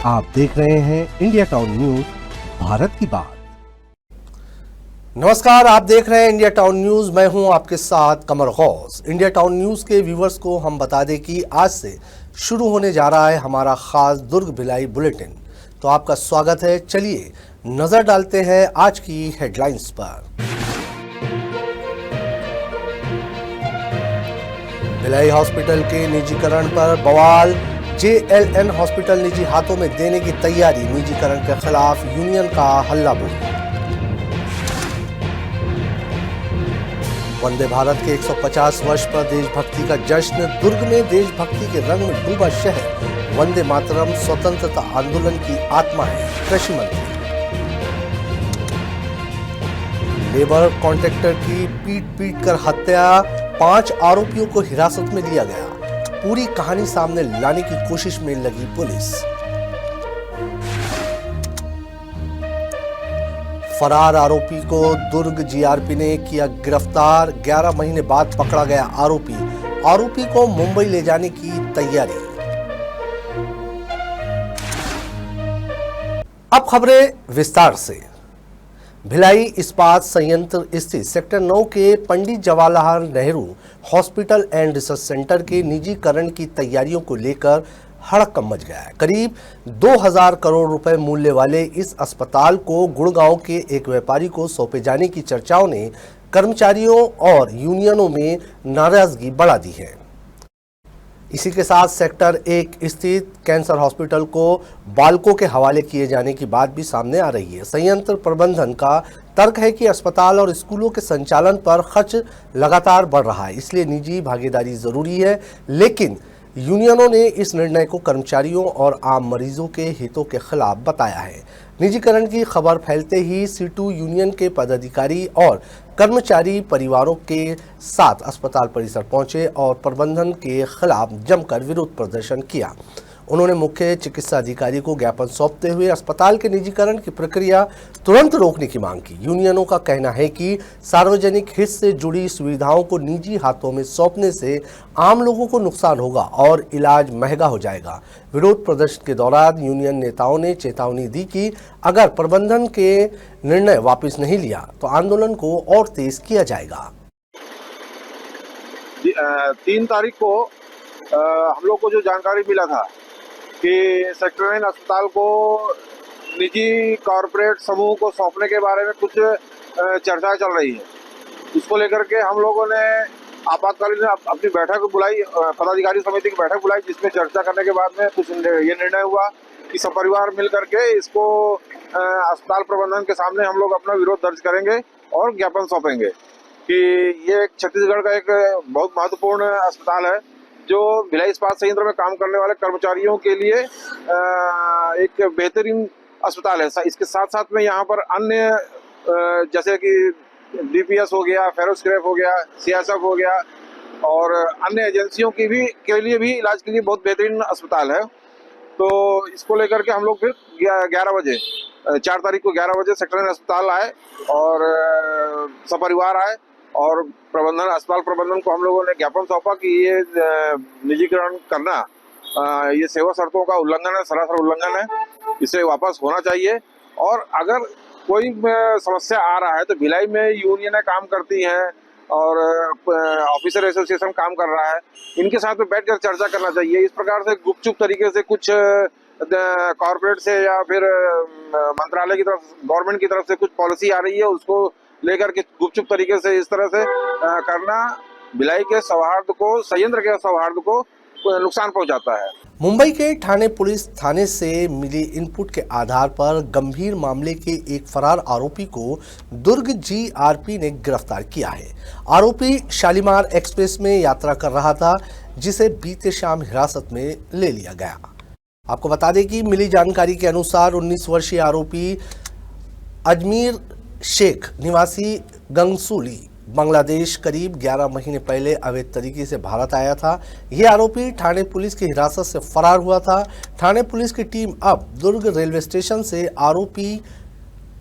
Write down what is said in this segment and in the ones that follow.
आप देख रहे हैं इंडिया टाउन न्यूज, भारत की बात। नमस्कार, आप देख रहे हैं इंडिया टाउन न्यूज। मैं हूं आपके साथ कमर गौस। इंडिया टाउन न्यूज के व्यूवर्स को हम बता दें कि आज से शुरू होने जा रहा है हमारा खास दुर्ग भिलाई बुलेटिन। तो आपका स्वागत है। चलिए नजर डालते हैं आज की हेडलाइंस पर। भिलाई हॉस्पिटल के निजीकरण पर बवाल। JLN हॉस्पिटल निजी हाथों में देने की तैयारी। निजीकरण के खिलाफ यूनियन का हल्ला बोल। वंदे भारत के 150 वर्ष पर देशभक्ति का जश्न। दुर्ग में देशभक्ति के रंग में डूबा शहर। वंदे मातरम स्वतंत्रता आंदोलन की आत्मा है, कृषि मंत्री। लेबर कॉन्ट्रैक्टर की पीट कर हत्या। 5 आरोपियों को हिरासत में लिया गया। पूरी कहानी सामने लाने की कोशिश में लगी पुलिस। फरार आरोपी को दुर्ग GRP ने किया गिरफ्तार। 11 महीने बाद पकड़ा गया आरोपी को मुंबई ले जाने की तैयारी। अब खबरें विस्तार से। भिलाई इस्पात संयंत्र स्थित सेक्टर 9 के Pandit Jawaharlal Nehru hospital and research centre के निजीकरण की तैयारियों को लेकर हड़कंप मच गया है। करीब 2000 करोड़ रुपए मूल्य वाले इस अस्पताल को गुड़गांव के एक व्यापारी को सौंपे जाने की चर्चाओं ने कर्मचारियों और यूनियनों में नाराजगी बढ़ा दी है। इसी के साथ सेक्टर 1 स्थित कैंसर हॉस्पिटल को बाल्को के हवाले किए जाने की बात भी सामने आ रही है। संयंत्र प्रबंधन का तर्क है कि अस्पताल और स्कूलों के संचालन पर खर्च लगातार बढ़ रहा है, इसलिए निजी भागीदारी जरूरी है। लेकिन यूनियनों ने इस निर्णय को कर्मचारियों और आम मरीजों के हितों के खिलाफ बताया है। निजीकरण की खबर फैलते ही C2 यूनियन के पदाधिकारी और कर्मचारी परिवारों के साथ अस्पताल परिसर पहुंचे और प्रबंधन के खिलाफ जमकर विरोध प्रदर्शन किया। उन्होंने मुख्य चिकित्सा अधिकारी को ज्ञापन सौंपते हुए अस्पताल के निजीकरण की प्रक्रिया तुरंत रोकने की मांग की। यूनियनों का कहना है कि सार्वजनिक हित से जुड़ी सुविधाओं को निजी हाथों में सौंपने से आम लोगों को नुकसान होगा और इलाज महंगा हो जाएगा। विरोध प्रदर्शन के दौरान यूनियन नेताओं ने चेतावनी दी कि अगर प्रबंधन के निर्णय वापस नहीं लिया तो आंदोलन को और तेज किया जाएगा। 3 तारीख को हम लोग को जो जानकारी मिला था कि सेक्टर 9 अस्पताल को निजी कॉरपोरेट समूह को सौंपने के बारे में कुछ चर्चा चल रही है। इसको लेकर के हम लोगों ने आपातकालीन अपनी बैठक बुलाई, पदाधिकारी समिति की बैठक बुलाई, जिसमें चर्चा करने के बाद में कुछ ये निर्णय हुआ कि सपरिवार मिल करके इसको अस्पताल प्रबंधन के सामने हम लोग अपना विरोध दर्ज करेंगे और ज्ञापन सौंपेंगे कि ये छत्तीसगढ़ का एक बहुत महत्वपूर्ण अस्पताल है जो भिलाई इस्पात संयंत्र में काम करने वाले कर्मचारियों के लिए एक बेहतरीन अस्पताल है। इसके साथ साथ में यहाँ पर अन्य जैसे कि DPS हो गया, फेरोस्क्रैप हो गया, CSF हो गया और अन्य एजेंसियों की भी के लिए भी इलाज के लिए बहुत बेहतरीन अस्पताल है। तो इसको लेकर के हम लोग फिर 11 बजे 4 तारीख को 11 बजे सेक्टर 9 अस्पताल आए और सपरिवार आए और अस्पताल प्रबंधन को हम लोगों ने ज्ञापन सौंपा कि ये निजीकरण करना ये सेवा शर्तों का उल्लंघन है, सरासर उल्लंघन है, इसे वापस होना चाहिए। और अगर कोई समस्या आ रहा है तो भिलाई में यूनियनें काम करती हैं और ऑफिसर एसोसिएशन काम कर रहा है, इनके साथ में बैठकर चर्चा करना चाहिए। इस प्रकार से गुपचुप तरीके से कुछ कॉर्पोरेट से या फिर मंत्रालय की तरफ, गवर्नमेंट की तरफ से कुछ पॉलिसी आ रही है, उसको लेकर के गुपचुप तरीके से इस तरह से करना भिलाई के सौहार्द को, संयंत्र के सौहार्द को नुकसान पहुंचाता है। मुंबई के ठाणे पुलिस थाने से मिली इनपुट के आधार पर गंभीर मामले के एक फरार आरोपी को दुर्ग GRP ने गिरफ्तार किया है। आरोपी शालीमार एक्सप्रेस में यात्रा कर रहा था, जिसे बीते शाम हिरासत में ले लिया गया। आपको बता दें कि मिली जानकारी के अनुसार 19 वर्षीय आरोपी अजमीर शेख निवासी गंगसूली बांग्लादेश करीब 11 महीने पहले अवैध तरीके से भारत आया था। यह आरोपी ठाणे पुलिस की हिरासत से फरार हुआ था। ठाणे पुलिस की टीम अब दुर्ग रेलवे स्टेशन से आरोपी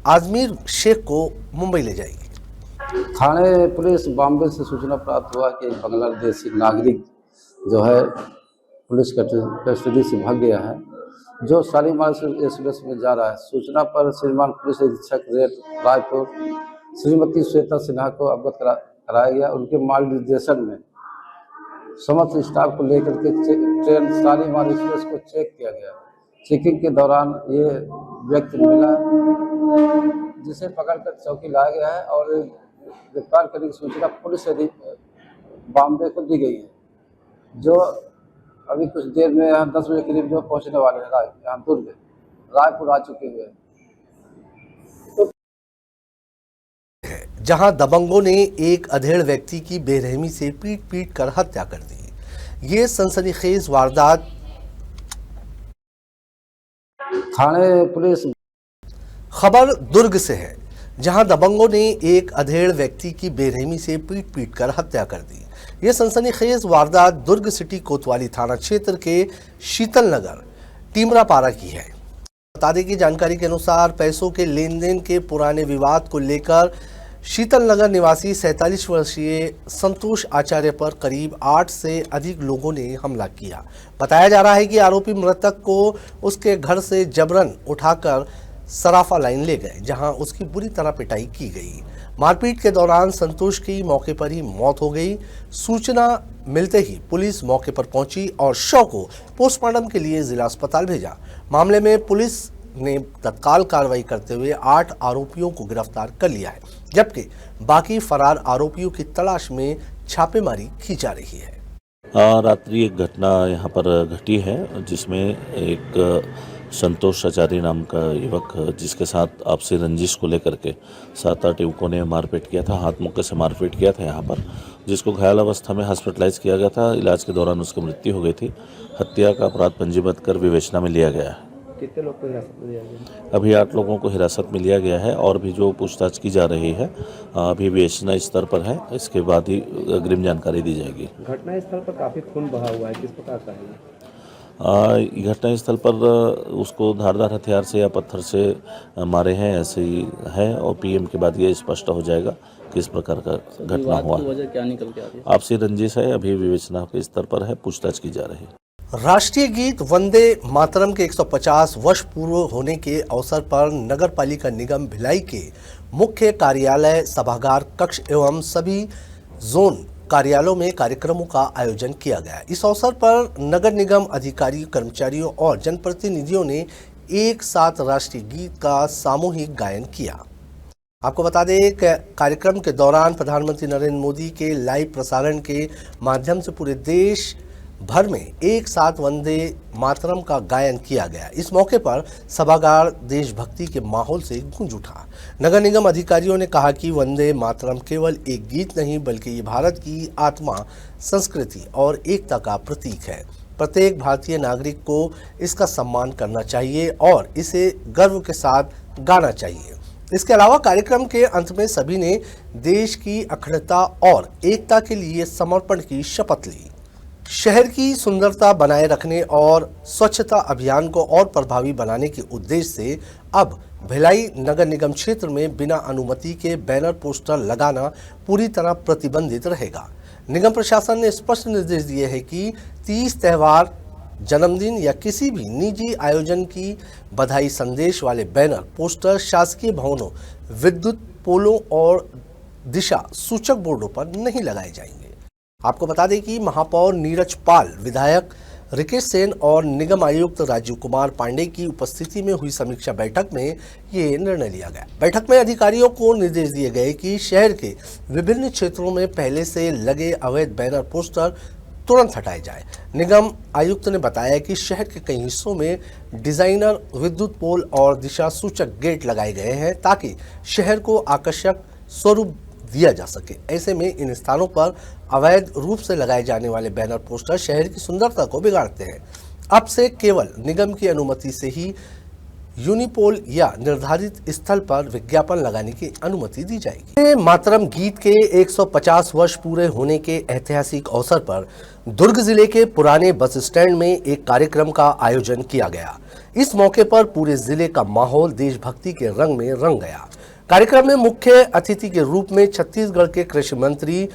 अजमीर शेख को मुंबई ले जाएगी। ठाणे पुलिस बॉम्बे से सूचना प्राप्त हुआ कि बांग्लादेशी नागरिक जो है पुलिस कस्टडी से भाग गया है जो शालीमार से एक्सप्रेस में जा रहा है। सूचना पर श्रीमान पुलिस अधीक्षक रेल रायपुर श्रीमती श्वेता सिन्हा को अवगत कराया गया। उनके मार्गदर्शन में समस्त स्टाफ को लेकर के ट्रेन शालीमार एक्सप्रेस को चेक किया गया। चेकिंग के दौरान ये व्यक्ति मिला जिसे पकड़कर चौकी लाया गया है और गिरफ्तार करने की सूचना पुलिस बॉम्बे को दी गई है, जो अभी कुछ देर में यहाँ 10 बजे करीब जो पहुँचने वाले हैं यहाँ दुर्ग रायपुर आ चुके हुए हैं। जहां दबंगों ने एक अधेड़ व्यक्ति की बेरहमी से पीट कर हत्या कर दी। ये सनसनीखेज वारदात थाने पुलिस खबर दुर्ग से है, जहां दबंगों ने एक अधेड़ व्यक्ति की बेरहमी से पीट कर हत्या कर दी। ये सनसनीखेज वारदात दुर्ग सिटी कोतवाली थाना क्षेत्र के शीतल नगर टीमरापारा की है। बता दें कि जानकारी के अनुसार पैसों के लेन देन के पुराने विवाद को लेकर शीतल नगर निवासी 47 वर्षीय संतोष आचार्य पर करीब 8 से अधिक लोगों ने हमला किया। बताया जा रहा है कि आरोपी मृतक को उसके घर से जबरन उठाकर सराफा लाइन ले गए, जहां उसकी बुरी तरह पिटाई की गई। मारपीट के दौरान संतोष की मौके पर ही मौत हो गई। सूचना मिलते ही पुलिस मौके पर पहुंची और शव को पोस्टमार्टम के लिए जिला अस्पताल भेजा। मामले में पुलिस ने तत्काल कार्रवाई करते हुए 8 आरोपियों को गिरफ्तार कर लिया है, जबकि बाकी फरार आरोपियों की तलाश में छापेमारी की जा रही है। रात्रि एक घटना यहाँ पर घटी है, जिसमें एक संतोष आचार्य नाम का युवक, जिसके साथ आपसी रंजिश को लेकर के 7-8 युवकों ने मारपीट किया था, हाथ मुक्के से मारपीट किया था यहाँ पर, जिसको घायल अवस्था में हॉस्पिटलाइज किया गया था। इलाज के दौरान उसकी मृत्यु हो गई थी। हत्या का अपराध पंजीबद्ध कर विवेचना में लिया गया है। कितने लोग को हिरासत में लिया गया? अभी 8 लोगों को हिरासत में लिया गया है और भी जो पूछताछ की जा रही है अभी विवेचना स्तर पर है। इसके बाद ही अग्रिम जानकारी दी जाएगी। घटना स्थल पर काफी खून बहा हुआ है, किस प्रकार का है? घटना स्थल पर उसको धारदार हथियार से या पत्थर से मारे हैं, ऐसे ही है और पीएम के बाद ये स्पष्ट हो जाएगा किस प्रकार का घटना हुआ। वजह क्या निकल के आ रही है? आपसी रंजिश है, अभी विवेचना के स्तर पर है, पूछताछ की जा रही है। राष्ट्रीय गीत वंदे मातरम के 150 वर्ष पूर्व होने के अवसर पर नगर पालिका निगम भिलाई के मुख्य कार्यालय, सभागार कक्ष एवं सभी जोन कार्यालयों में कार्यक्रमों का आयोजन किया गया। इस अवसर पर नगर निगम अधिकारी, कर्मचारियों और जनप्रतिनिधियों ने एक साथ राष्ट्रीय गीत का सामूहिक गायन किया। आपको बता दें, कार्यक्रम के दौरान प्रधानमंत्री नरेंद्र मोदी के लाइव प्रसारण के माध्यम से पूरे देश भर में एक साथ वंदे मातरम का गायन किया गया। इस मौके पर सभागार देशभक्ति के माहौल से गूंज उठा। नगर निगम अधिकारियों ने कहा कि वंदे मातरम केवल एक गीत नहीं, बल्कि ये भारत की आत्मा, संस्कृति और एकता का प्रतीक है। प्रत्येक भारतीय नागरिक को इसका सम्मान करना चाहिए और इसे गर्व के साथ गाना चाहिए। इसके अलावा कार्यक्रम के अंत में सभी ने देश की अखंडता और एकता के लिए समर्पण की शपथ ली। शहर की सुंदरता बनाए रखने और स्वच्छता अभियान को और प्रभावी बनाने के उद्देश्य से अब भिलाई नगर निगम क्षेत्र में बिना अनुमति के बैनर पोस्टर लगाना पूरी तरह प्रतिबंधित रहेगा। निगम प्रशासन ने स्पष्ट निर्देश दिए हैं कि 30 त्योहार, जन्मदिन या किसी भी निजी आयोजन की बधाई संदेश वाले बैनर पोस्टर शासकीय भवनों, विद्युत पोलों और दिशा सूचक बोर्डों पर नहीं लगाए जाएंगे। आपको बता दें कि महापौर नीरज पाल, विधायक रिकेश सेन और निगम आयुक्त राजीव कुमार पांडे की उपस्थिति में हुई समीक्षा बैठक में ये निर्णय लिया गया। बैठक में अधिकारियों को निर्देश दिए गए कि शहर के विभिन्न क्षेत्रों में पहले से लगे अवैध बैनर पोस्टर तुरंत हटाए जाए। निगम आयुक्त ने बताया कि शहर के कई हिस्सों में डिजाइनर विद्युत पोल और दिशा सूचक गेट लगाए गए हैं ताकि शहर को आकर्षक स्वरूप दिया जा सके। ऐसे में इन स्थानों पर अवैध रूप से लगाए जाने वाले बैनर पोस्टर शहर की सुंदरता को बिगाड़ते हैं। अब से केवल निगम की अनुमति से ही यूनिपोल या निर्धारित स्थल पर विज्ञापन लगाने की अनुमति दी जाएगी। मातरम गीत के 150 वर्ष पूरे होने के ऐतिहासिक अवसर पर दुर्ग जिले के पुराने बस स्टैंड में एक कार्यक्रम का आयोजन किया गया। इस मौके पर पूरे जिले का माहौल देशभक्ति के रंग में रंग गया। कार्यक्रम में मुख्य अतिथि के रूप में छत्तीसगढ़ के कृषि मंत्री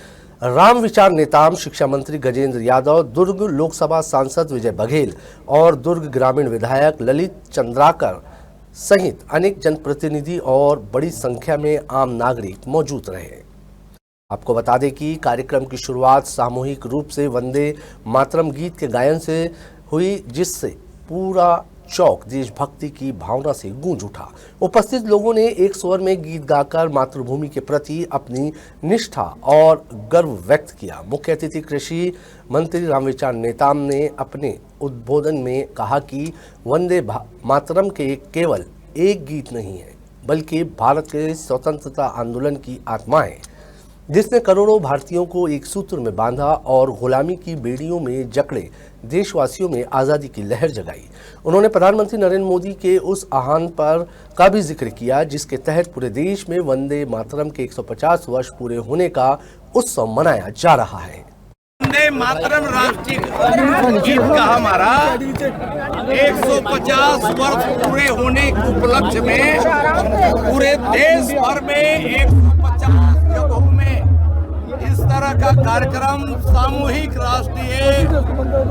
राम विचार नेताम शिक्षा मंत्री गजेंद्र यादव, दुर्ग लोकसभा सांसद विजय बघेल और दुर्ग ग्रामीण विधायक ललित चंद्राकर सहित अनेक जनप्रतिनिधि और बड़ी संख्या में आम नागरिक मौजूद रहे। आपको बता दें कि कार्यक्रम की शुरुआत सामूहिक रूप से वंदे मातरम गीत के गायन से हुई, जिससे पूरा चौक देशभक्ति की भावना से गूंज उठा। उपस्थित लोगों ने एक स्वर में गीत गाकर मातृभूमि के प्रति अपनी निष्ठा और गर्व व्यक्त किया। मुख्य अतिथि कृषि मंत्री रामविचार नेताम ने अपने उद्बोधन में कहा कि वंदे मातरम के केवल एक गीत नहीं है, बल्कि भारत के स्वतंत्रता आंदोलन की आत्मा है, जिसने करोड़ों भारतीयों को एक सूत्र में बांधा और गुलामी की बेड़ियों में जकड़े देशवासियों में आज़ादी की लहर जगाई। उन्होंने प्रधानमंत्री नरेंद्र मोदी के उस आह्वान पर का भी जिक्र किया, जिसके तहत पूरे देश में वंदे मातरम के 150 वर्ष पूरे होने का उत्सव मनाया जा रहा है। वंदे मातरम राष्ट्रीय गीत का हमारा 150 वर्ष पूरे होने के उपलक्ष्य में पूरे देश भर में 150 जगहों में इस तरह का कार्यक्रम सामूहिक राष्ट्रीय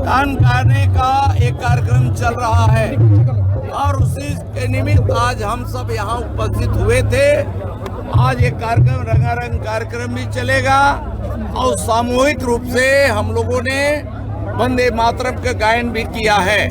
गान गाने का एक कार्यक्रम चल रहा है और उसी के निमित्त आज हम सब यहाँ उपस्थित हुए थे। आज ये कार्यक्रम रंगारंग कार्यक्रम भी चलेगा और सामूहिक रूप से हम लोगों ने वंदे मातरम का गायन भी किया है।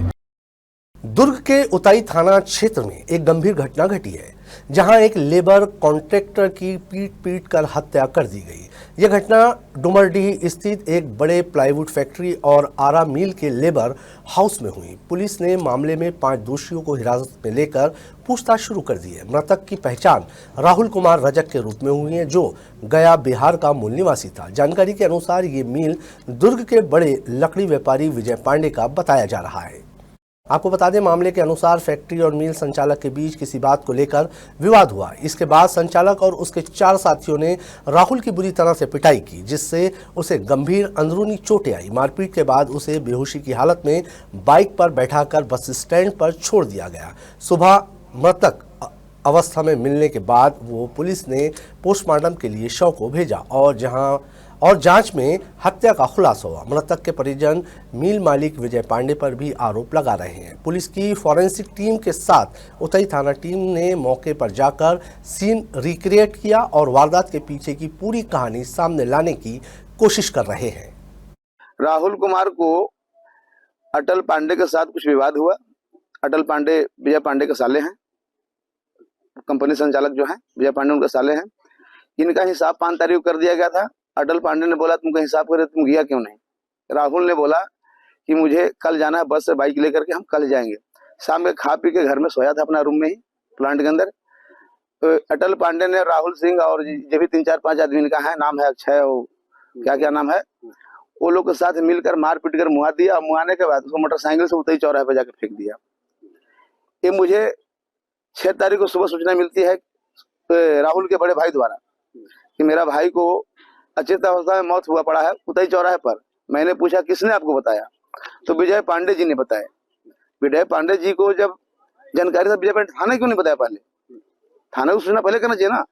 दुर्ग के उताई थाना क्षेत्र में एक गंभीर घटना घटी है, जहां एक लेबर कॉन्ट्रैक्टर की पीट कर हत्या कर दी गई। यह घटना डुमरडीह स्थित एक बड़े प्लाईवुड फैक्ट्री और आरा मिल के लेबर हाउस में हुई। पुलिस ने मामले में 5 दोषियों को हिरासत में लेकर पूछताछ शुरू कर दी है। मृतक की पहचान राहुल कुमार रजक के रूप में हुई है, जो गया बिहार का मूल निवासी था। जानकारी के अनुसार ये मिल दुर्ग के बड़े लकड़ी व्यापारी विजय पांडे का बताया जा रहा है। आपको बता दें, मामले के अनुसार फैक्ट्री और मिल संचालक के बीच किसी बात को लेकर विवाद हुआ। इसके बाद संचालक और उसके 4 साथियों ने राहुल की बुरी तरह से पिटाई की, जिससे उसे गंभीर अंदरूनी चोटें आई। मारपीट के बाद उसे बेहोशी की हालत में बाइक पर बैठाकर बस स्टैंड पर छोड़ दिया गया। सुबह मृतक अवस्था में मिलने के बाद वो पुलिस ने पोस्टमार्टम के लिए शव को भेजा और जांच में हत्या का खुलासा हुआ। मृतक के परिजन मिल मालिक विजय पांडे पर भी आरोप लगा रहे हैं। पुलिस की फॉरेंसिक टीम के साथ उतई थाना टीम ने मौके पर जाकर सीन रिक्रिएट किया और वारदात के पीछे की पूरी कहानी सामने लाने की कोशिश कर रहे हैं। राहुल कुमार को अटल पांडे के साथ कुछ विवाद हुआ। अटल पांडे विजय पांडे के साले हैं, कंपनी संचालक जो हैं विजय पांडे उनके साले हैं। इनका हिसाब 5 तारीख को कर दिया गया था। अटल पांडे ने बोला तुमको हिसाब करे, तुम गया क्यों नहीं? राहुल ने बोला कि मुझे कल जाना है, बस से बाइक लेकर के हम कल जाएंगे। शाम में खा पी के घर में सोया था अपना रूम में ही प्लांट के अंदर। तो अटल पांडे ने राहुल सिंह और जो भी 3-4-5 आदमी इनका है, नाम है अक्षय और क्या नाम है, वो लोग के साथ मिलकर मार पीट कर मुआ दिया। मुआने के बाद उसको मोटरसाइकिल से उतई चौराहे पर जाकर फेंक दिया। ये मुझे 6 तारीख को सुबह सूचना मिलती है राहुल के बड़े भाई द्वारा कि मेरा भाई को अचेत अवस्था में मौत हुआ पड़ा है उतई चौराहे पर। मैंने पूछा किसने आपको बताया, तो विजय पांडे जी ने बताया। विजय पांडे जी को जब जानकारी था, विजय पांडे थाने क्यों नहीं बताया? पहले थाने को सूचना पहले करना चाहिए ना।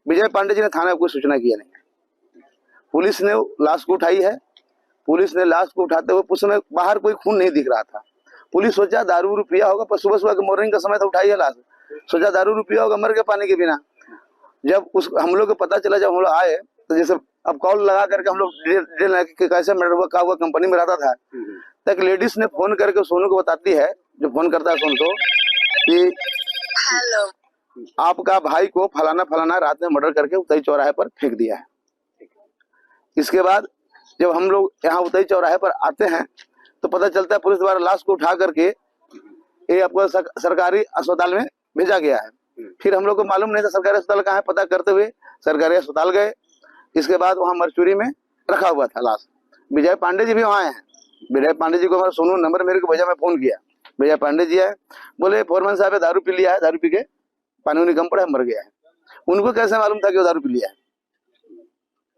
विजय पांडे जी ने थाने को कोई सूचना किया नहीं। पुलिस ने लाश को उठाई है। पुलिस ने लाश को उठाते हुए उसमें बाहर कोई खून नहीं दिख रहा था। पुलिस सोचा दारू रुपया होगा, पर सुबह के मॉर्निंग का समय था, उठाई है लाश, सोचा दारू रुपया होगा, मर गया पानी के बिना। जब उस हम लोग को पता चला, जब हम लोग आए तो जैसे अब कॉल लगा करके हम लोग कैसे मर्डर हुआ, क्या हुआ, कंपनी में रहता था, तक लेडीज ने फोन करके सोनू को बताती है, जो फोन करता है सोनू को, कि हेलो आपका भाई को फलाना रात में मर्डर करके उतई चौराहे पर फेंक दिया है। इसके बाद जब हम लोग यहाँ उतई चौराहे पर आते हैं तो पता चलता है पुलिस द्वारा लाश को उठा करके ये आपको सरकारी अस्पताल में भेजा गया है। फिर हम लोग को मालूम नहीं था सरकारी अस्पताल कहाँ है। पता करते हुए सरकारी अस्पताल गए। इसके बाद वहाँ मरचुरी में रखा हुआ था लाश। विजय पांडे जी भी वहाँ आए हैं। विजय पांडे जी को हमारा सोनू नंबर मेरे को भेजा, मैं फोन किया। विजय पांडे जी आए, बोले फोरमैन साहब दारू पी लिया है, दारू पी के पानी उनी कम पड़ा है, मर गया है। उनको कैसे मालूम था कि वो दारू पी लिया है?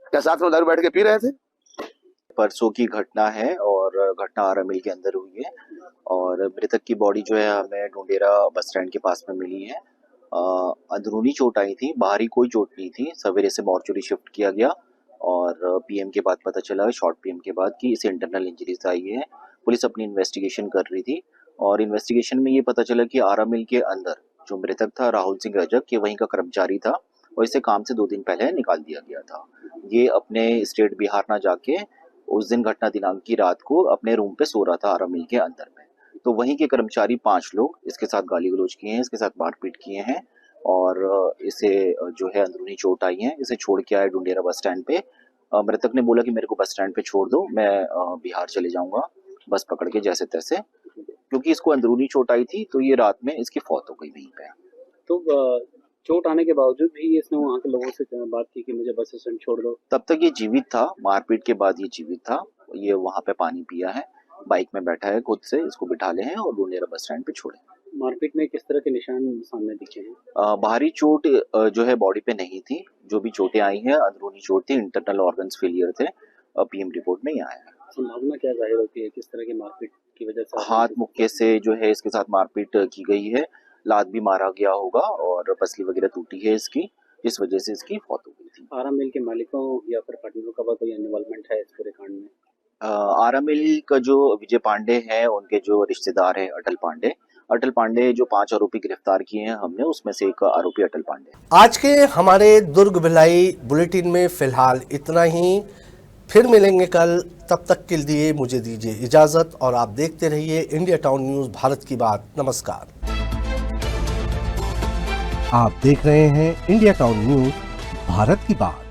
क्या साथ में दारू बैठ के पी रहे थे? परसों की घटना है और घटना आरा मिल के अंदर हुई है और मृतक की बॉडी जो है हमें ढूंढेरा बस स्टैंड के पास में मिली है। अंदरूनी चोट आई थी, बाहरी कोई चोट नहीं थी। सवेरे से मॉर्चुरी शिफ्ट किया गया और पीएम के बाद पता चला, शॉर्ट पीएम के बाद, कि इसे इंटरनल इंजरीज आई है। पुलिस अपनी इन्वेस्टिगेशन कर रही थी और इन्वेस्टिगेशन में ये पता चला कि आरा मिल के अंदर जो मृतक था राहुल सिंह रजक, ये वहीं का कर्मचारी था और इसे काम से 2 दिन पहले निकाल दिया गया था। ये अपने स्टेट बिहार ना जाके उस दिन घटना दिनांक की रात को अपने रूम पे सो रहा था आरा मिल के अंदर में। तो वहीं के कर्मचारी 5 लोग इसके साथ गाली गलौज किए हैं, इसके साथ मारपीट किए हैं और इसे जो है अंदरूनी चोट आई है। इसे छोड़ के आए डुंडेरा बस स्टैंड पे। मृतक ने बोला कि मेरे को बस स्टैंड पे छोड़ दो, मैं बिहार चले जाऊंगा बस पकड़ के जैसे तैसे। क्योंकि इसको अंदरूनी चोट आई थी तो ये रात में इसकी फौत हो गई वहीं पे। तो चोट आने के बावजूद भी इसने वहाँ के लोगों से बात की कि मुझे बस स्टैंड छोड़ दो। तब तक ये जीवित था, मारपीट के बाद ये जीवित था। ये वहाँ पे पानी पिया है, बाइक में बैठा है, खुद से इसको बिठा ले हैं और डुंडेरा बस स्टैंड पे छोड़े। मारपीट में किस तरह के निशान सामने दिखे हैं? बाहरी चोट जो है बॉडी पे नहीं थी। जो भी चोटें आई हैं अंदरूनी चोट थी, इंटरनल ऑर्गन्स फेलियर थे। पीएम रिपोर्ट में ये आया है। संभावना क्या जाहिर होती है, किस तरह की मारपीट की वजह से? हाथ मुक्के से जो है इसके साथ मारपीट की गई है, लात भी मारा गया होगा और पसली वगैरह टूटी है इसकी, इस वजह से इसकी मौत हो गई थी। आरा मिल के मालिकों या फिर पार्टनरों का कोई इन्वॉल्वमेंट है इस पूरे कांड में? आरा मिल का जो विजय पांडे हैं, उनके जो रिश्तेदार हैं अटल पांडे जो 5 आरोपी गिरफ्तार किए हैं हमने, उसमें से एक आरोपी अटल पांडे। आज के हमारे दुर्ग भिलाई बुलेटिन में फिलहाल इतना ही। फिर मिलेंगे कल, तब तक के लिए मुझे दीजिए इजाजत और आप देखते रहिए इंडिया टाउन न्यूज भारत की बात। नमस्कार। आप देख रहे हैं इंडिया टाउन न्यूज भारत की बात।